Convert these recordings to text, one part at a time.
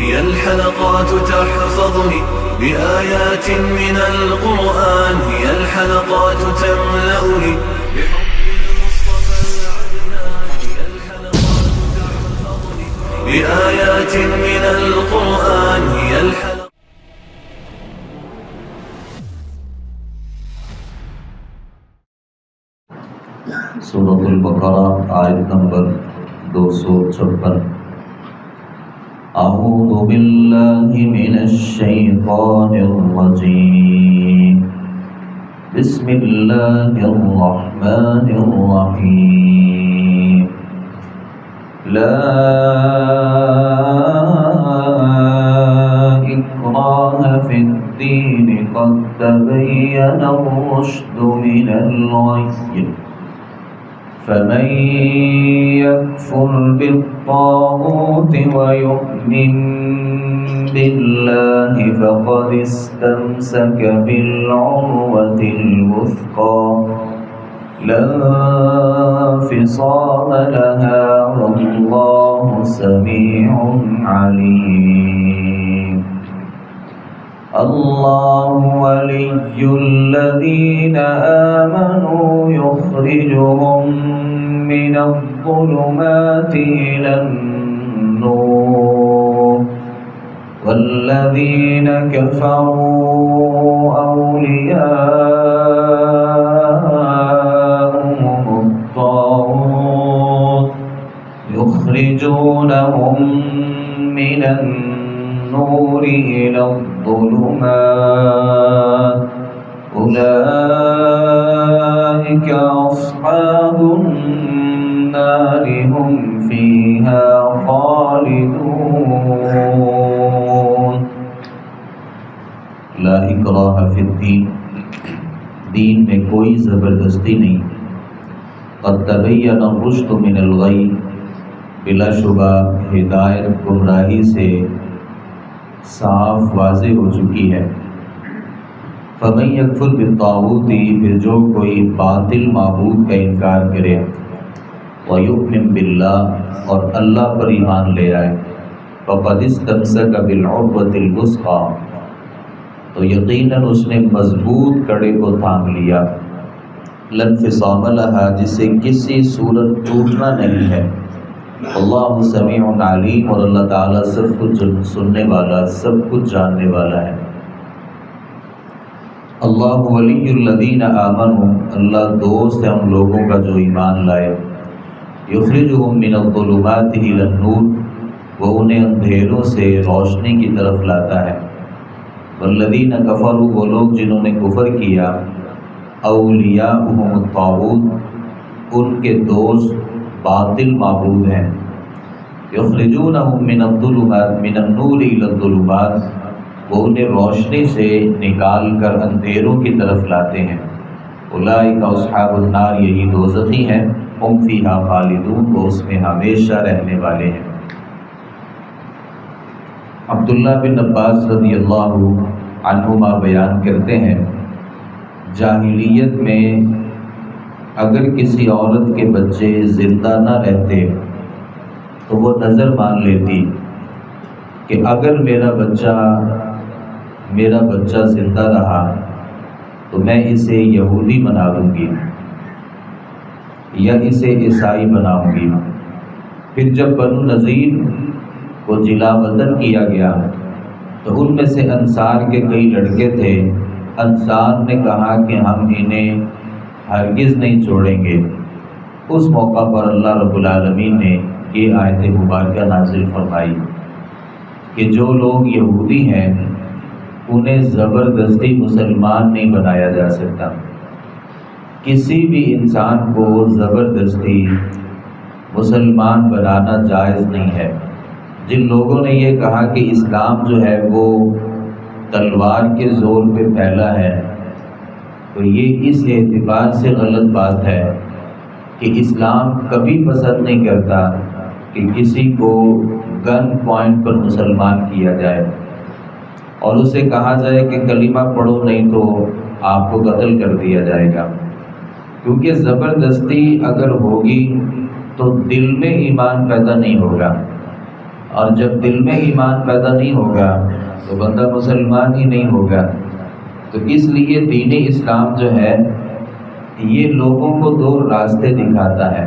هي الحلقات تحفظني بآيات من القرآن، هي الحلقات تملأني بحب المصطفى العدنان، هي الحلقات تحفظني بآيات من القرآن، هي الحلقات. سورۃ البقرہ آیت نمبر 256. اعوذ باللہ من الشیطان الرجیم، بسم اللہ الرحمن الرحیم. لا اکراہ فی الدین قد تبین الرشد من الغی، فمن يكفر بالطاغوت ويؤمن بالله فقد استمسك بالعروة الوثقى لا انفصام لها والله سميع عليم. الله ولي الذين آمنوا يخرجهم من الظلمات إلى النور، والذين كفروا أولياءهم الطاغوت يخرجونهم من النور إلى الظلمات، أولئك أصحاب النار هم فيها خالدون. لا اکراہ فی الدین، دین میں کوئی زبردستی نہیں. قد تبین الرشد من الغی، بلا شبہ ہدایت گمراہی سے صاف واضح ہو چکی ہے. فمن یکفر بالطاغوت، پھر جو کوئی باطل معبود کا انکار کرے، ویؤمن باللہ، اور اللہ پر ایمان لے آئے، فقد استمسک بالعروۃ الوثقی، تو یقیناً اس نے مضبوط کڑے کو تھام لیا، لا انفصام لہا، جسے کسی صورت ٹوٹنا نہیں ہے. اللہ سمیع علیم، اور اللہ تعالیٰ سب کچھ سننے والا، سب کچھ جاننے والا ہے. اللہ ولی الذین آمنوا، اللہ دوست ہے ان لوگوں کا جو ایمان لائے. یخرجہم من الظلمات الی النور، وہ انہیں اندھیروں سے روشنی کی طرف لاتا ہے. والذین کفروا، وہ لوگ جنہوں نے کفر کیا، اولیاءہم الطاغوت، ان کے دوست باطل معبود ہیں. یخرجونہم من الظلمات من النور الی الظلمات، وہ انہیں روشنی سے نکال کر اندھیروں کی طرف لاتے ہیں. اولئک اصحاب النار، یہی دوزخی ہیں. ہم فیہا خالدون، وہ اس میں ہمیشہ رہنے والے ہیں. عبداللہ بن عباس رضی اللہ عنہما بیان کرتے ہیں، جاہلیت میں اگر کسی عورت کے بچے زندہ نہ رہتے تو وہ نظر مان لیتی کہ اگر میرا بچہ زندہ رہا تو میں اسے یہودی بنا دوں گی یا اسے عیسائی بناؤں گی. پھر جب بنو نذیر کو جلا وطن کیا گیا تو ان میں سے انصار کے کئی لڑکے تھے. انصار نے کہا کہ ہم انہیں ہرگز نہیں چھوڑیں گے. اس موقع پر اللہ رب العالمین نے یہ آیت مبارکہ نازل فرمائی کہ جو لوگ یہودی ہیں انہیں زبردستی مسلمان نہیں بنایا جا سکتا. کسی بھی انسان کو زبردستی مسلمان بنانا جائز نہیں ہے. جن لوگوں نے یہ کہا کہ اسلام جو ہے وہ تلوار کے زور پہ پھیلا ہے، تو یہ اس اعتبار سے غلط بات ہے کہ اسلام کبھی پسند نہیں کرتا کہ کسی کو گن پوائنٹ پر مسلمان کیا جائے اور اسے کہا جائے کہ کلمہ پڑھو نہیں تو آپ کو قتل کر دیا جائے گا. کیونکہ زبردستی اگر ہوگی تو دل میں ایمان پیدا نہیں ہوگا. اور جب دل میں ایمان پیدا نہیں ہوگا تو بندہ مسلمان ہی نہیں ہوگا۔ تو اس لیے دین اسلام جو ہے یہ لوگوں کو دو راستے دکھاتا ہے،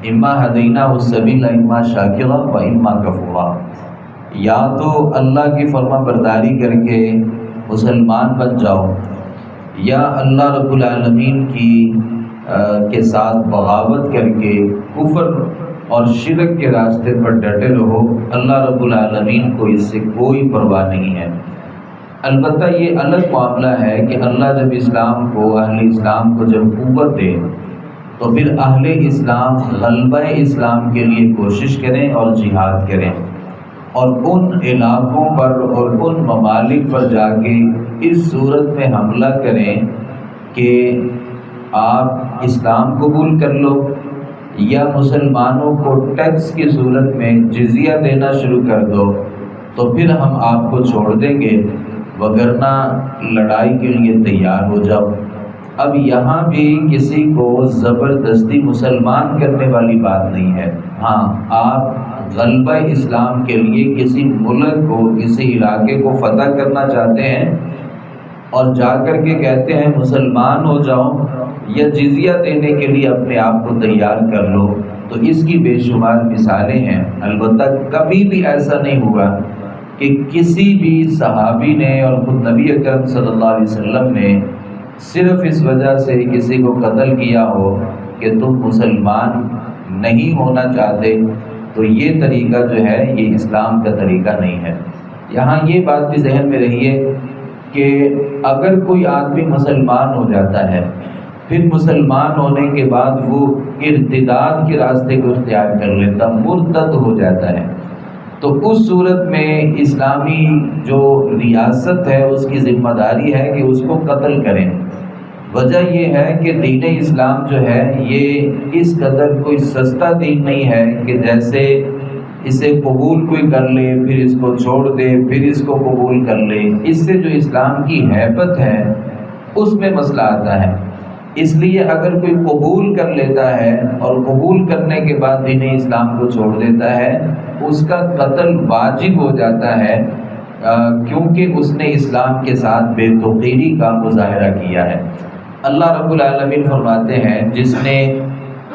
اما ہدینہ السبیل اما شاکرا و اما کفورا، یا تو اللہ کی فرما برداری کر کے مسلمان بن جاؤ، یا اللہ رب العالمین کے ساتھ بغاوت کر کے کفر اور شرک کے راستے پر ڈٹے رہو۔ اللہ رب العالمین کو اس سے کوئی پرواہ نہیں ہے۔ البتہ یہ الگ معاملہ ہے کہ اللہ جب اسلام کو، اہل اسلام کو جب قوت دے تو پھر اہل اسلام غلبہ اسلام کے لیے کوشش کریں اور جہاد کریں، اور ان علاقوں پر اور ان ممالک پر جا کے اس صورت میں حملہ کریں کہ آپ اسلام قبول کر لو یا مسلمانوں کو ٹیکس کی صورت میں جزیہ دینا شروع کر دو تو پھر ہم آپ کو چھوڑ دیں گے، وگرنہ لڑائی کے لیے تیار ہو جاؤ۔ اب یہاں بھی کسی کو زبردستی مسلمان کرنے والی بات نہیں ہے۔ ہاں، آپ غلبہ اسلام کے لیے کسی ملک کو، کسی علاقے کو فتح کرنا چاہتے ہیں اور جا کر کے کہتے ہیں مسلمان ہو جاؤ یا جزیہ دینے کے لیے اپنے آپ کو تیار کر لو، تو اس کی بے شمار مثالیں ہیں۔ البتہ کبھی بھی ایسا نہیں ہوا کہ کسی بھی صحابی نے اور خود نبی اکرم صلی اللہ علیہ وسلم نے صرف اس وجہ سے کسی کو قتل کیا ہو کہ تم مسلمان نہیں ہونا چاہتے، تو یہ طریقہ جو ہے یہ اسلام کا طریقہ نہیں ہے۔ یہاں یہ بات بھی ذہن میں رہیے کہ اگر کوئی آدمی مسلمان ہو جاتا ہے، پھر مسلمان ہونے کے بعد وہ ارتداد کے راستے کو اختیار کر لیتا، مرتد ہو جاتا ہے، تو اس صورت میں اسلامی جو ریاست ہے اس کی ذمہ داری ہے کہ اس کو قتل کریں۔ وجہ یہ ہے کہ دین اسلام جو ہے یہ اس قدر کوئی سستا دین نہیں ہے کہ جیسے اسے قبول کوئی کر لے پھر اس کو چھوڑ دے پھر اس کو قبول کر لے۔ اس سے جو اسلام کی ہیبت ہے اس میں مسئلہ آتا ہے۔ اس لیے اگر کوئی قبول کر لیتا ہے اور قبول کرنے کے بعد دین اسلام کو چھوڑ دیتا ہے، اس کا قتل واجب ہو جاتا ہے، کیونکہ اس نے اسلام کے ساتھ بے توقیری کا مظاہرہ کیا ہے۔ اللہ رب العالمین فرماتے ہیں جس نے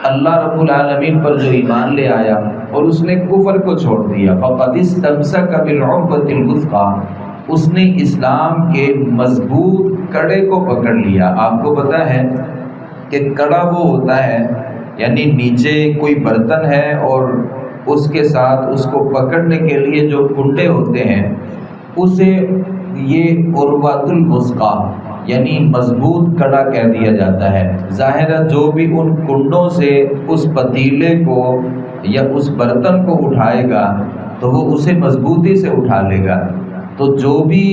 اللہ رب العالمین پر جو ایمان لے آیا اور اس نے کفر کو چھوڑ دیا، فقد استمسک بالعروۃ الوثقی، اس نے اسلام کے مضبوط کڑے کو پکڑ لیا۔ آپ کو پتہ ہے کہ کڑا وہ ہوتا ہے، یعنی نیچے کوئی برتن ہے اور اس کے ساتھ اس کو پکڑنے کے لیے جو کنڈے ہوتے ہیں اسے یہ عروۃ الوثقی یعنی مضبوط کڑا کہہ دیا جاتا ہے۔ ظاہر ہے جو بھی ان کنڈوں سے اس پتیلے کو یا اس برتن کو اٹھائے گا تو وہ اسے مضبوطی سے اٹھا لے گا۔ تو جو بھی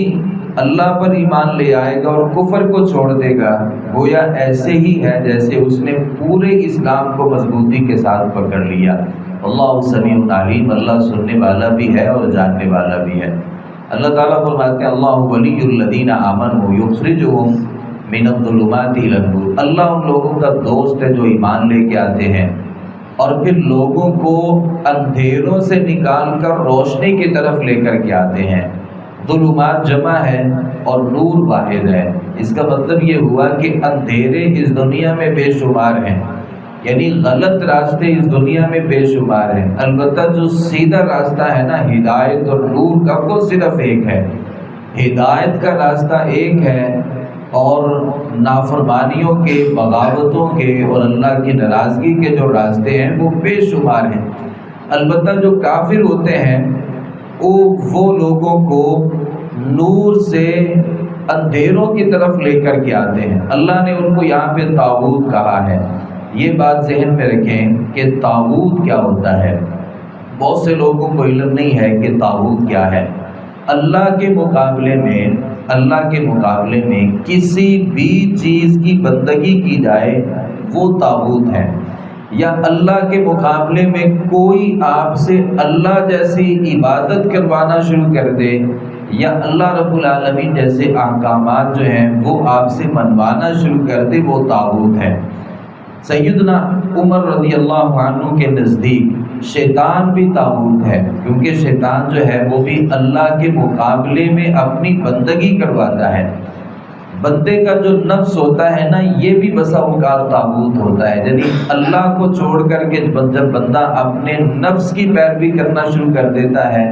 اللہ پر ایمان لے آئے گا اور کفر کو چھوڑ دے گا، گویا ایسے ہی ہے جیسے اس نے پورے اسلام کو مضبوطی کے ساتھ پکڑ لیا۔ اللہ سمیع علیم، اللہ سننے والا بھی ہے اور جاننے والا بھی ہے۔ اللہ تعالیٰ فرماتے ہیں اللہ ولی الذین آمنوا یخرجہم من الظلمات الی النور، اللہ ان لوگوں کا دوست ہے جو ایمان لے کے آتے ہیں اور پھر لوگوں کو اندھیروں سے نکال کر روشنی کی طرف لے کر کے آتے ہیں۔ ظلمات جمع ہے اور نور واحد ہے۔ اس کا مطلب یہ ہوا کہ اندھیرے اس دنیا میں بے شمار ہیں، یعنی غلط راستے اس دنیا میں بے شمار ہیں، البتہ جو سیدھا راستہ ہے نا ہدایت اور نور کا، وہ صرف ایک ہے۔ ہدایت کا راستہ ایک ہے اور نافرمانیوں کے، بغاوتوں کے اور اللہ کی ناراضگی کے جو راستے ہیں وہ بے شمار ہیں۔ البتہ جو کافر ہوتے ہیں وہ لوگوں کو نور سے اندھیروں کی طرف لے کر کے آتے ہیں۔ اللہ نے ان کو یہاں پہ طاغوت کہا ہے۔ یہ بات ذہن میں رکھیں کہ طاغوت کیا ہوتا ہے۔ بہت سے لوگوں کو علم نہیں ہے کہ طاغوت کیا ہے۔ اللہ کے مقابلے میں کسی بھی چیز کی بندگی کی جائے وہ طاغوت ہے، یا اللہ کے مقابلے میں کوئی آپ سے اللہ جیسی عبادت کروانا شروع کر دے، یا اللہ رب العالمین جیسے احکامات جو ہیں وہ آپ سے منوانا شروع کر دے، وہ طاغوت ہے۔ سیدنا عمر رضی اللہ عنہ کے نزدیک شیطان بھی طاغوت ہے، کیونکہ شیطان جو ہے وہ بھی اللہ کے مقابلے میں اپنی بندگی کرواتا ہے۔ بندے کا جو نفس ہوتا ہے نا، یہ بھی بسا اوقات طاغوت ہوتا ہے، یعنی اللہ کو چھوڑ کر کے جب بندہ اپنے نفس کی پیروی کرنا شروع کر دیتا ہے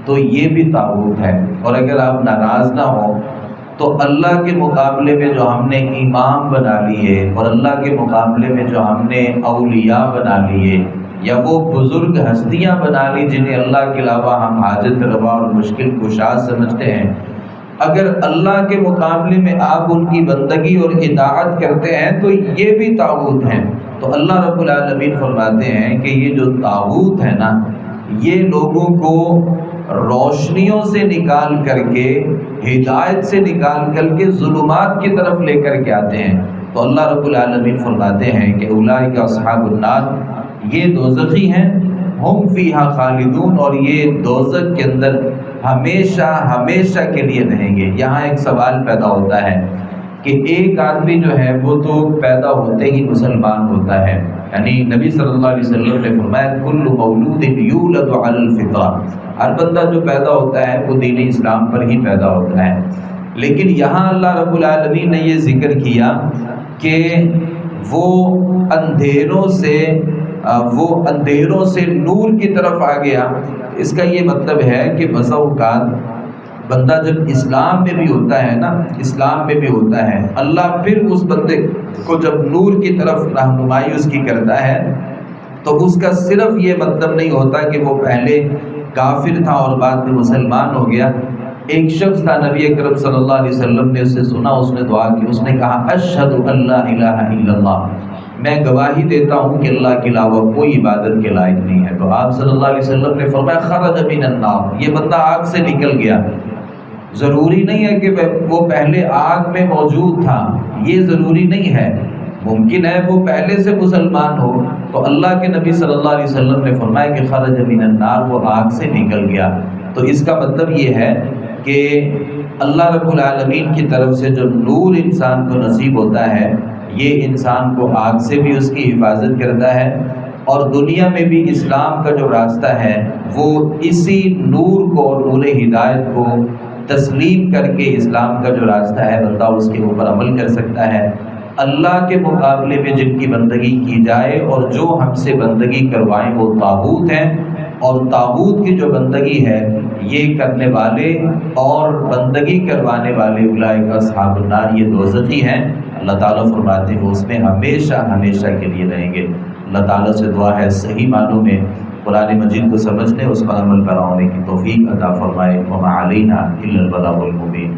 تو یہ بھی طاغوت ہے۔ اور اگر آپ ناراض نہ ہو تو اللہ کے مقابلے میں جو ہم نے امام بنا لیے اور اللہ کے مقابلے میں جو ہم نے اولیاء بنا لیے یا وہ بزرگ ہستیاں بنا لی جنہیں اللہ کے علاوہ ہم حاجت روا اور مشکل کشا سمجھتے ہیں، اگر اللہ کے مقابلے میں آپ ان کی بندگی اور اطاعت کرتے ہیں تو یہ بھی طاغوت ہیں۔ تو اللہ رب العالمین فرماتے ہیں کہ یہ جو طاغوت ہے نا، یہ لوگوں کو روشنیوں سے نکال کر کے، ہدایت سے نکال کر کے ظلمات کی طرف لے کر کے آتے ہیں۔ تو اللہ رب العالمین فرماتے ہیں کہ اولئک اصحاب النار، یہ دوزخی ہیں، ہم فیہا خالدون، اور یہ دوزخ کے اندر ہمیشہ ہمیشہ کے لیے رہیں گے۔ یہاں ایک سوال پیدا ہوتا ہے کہ ایک آدمی جو ہے وہ تو پیدا ہوتے ہی مسلمان ہوتا ہے، یعنی نبی صلی اللہ علیہ وسلم نے فرمایا کل مولود یولد علی الفطرہ، ہر بندہ جو پیدا ہوتا ہے وہ دین اسلام پر ہی پیدا ہوتا ہے۔ لیکن یہاں اللہ رب العالمین نے یہ ذکر کیا کہ وہ اندھیروں سے نور کی طرف آ گیا۔ اس کا یہ مطلب ہے کہ بسا اوقات بندہ جب اسلام میں بھی ہوتا ہے نا، اسلام میں بھی ہوتا ہے، اللہ پھر اس بندے کو جب نور کی طرف رہنمائی اس کی کرتا ہے تو اس کا صرف یہ مطلب نہیں ہوتا کہ وہ پہلے کافر تھا اور بعد میں مسلمان ہو گیا۔ ایک شخص تھا، نبی اکرم صلی اللہ علیہ وسلم نے اسے سنا، اس نے دعا کی، اس نے کہا اشہد ان لا الہ الا اللہ، میں گواہی دیتا ہوں کہ اللہ کے علاوہ کوئی عبادت کے لائق نہیں ہے۔ تو آپ صلی اللہ علیہ وسلم نے فرمایا خرج من النار، یہ بندہ آگ سے نکل گیا۔ ضروری نہیں ہے کہ وہ پہلے آگ میں موجود تھا، یہ ضروری نہیں ہے، ممکن ہے وہ پہلے سے مسلمان ہو۔ تو اللہ کے نبی صلی اللہ علیہ وسلم نے فرمایا کہ خرج من النار، وہ آگ سے نکل گیا۔ تو اس کا مطلب یہ ہے کہ اللہ رب العالمین کی طرف سے جو نور انسان کو نصیب ہوتا ہے، یہ انسان کو آگ سے بھی اس کی حفاظت کرتا ہے، اور دنیا میں بھی اسلام کا جو راستہ ہے وہ اسی نور کو، نور ہدایت کو تسلیم کر کے اسلام کا جو راستہ ہے بندہ اس کے اوپر عمل کر سکتا ہے۔ اللہ کے مقابلے میں جن کی بندگی کی جائے اور جو ہم سے بندگی کروائیں وہ طاغوت ہیں، اور طاغوت کی جو بندگی ہے یہ کرنے والے اور بندگی کروانے والے اولئک اصحاب النار، یہ دوزخی ہیں۔ اللہ تعالیٰ فرماتے ہیں وہ اس میں ہمیشہ ہمیشہ کے لیے رہیں گے۔ اللہ تعالیٰ سے دعا ہے صحیح معنوں میں قرآن مجید کو سمجھنے، اس پر عمل پیرا ہونے کی توفیق عطا فرمائے۔ وما علینا الا البلاغ المبین۔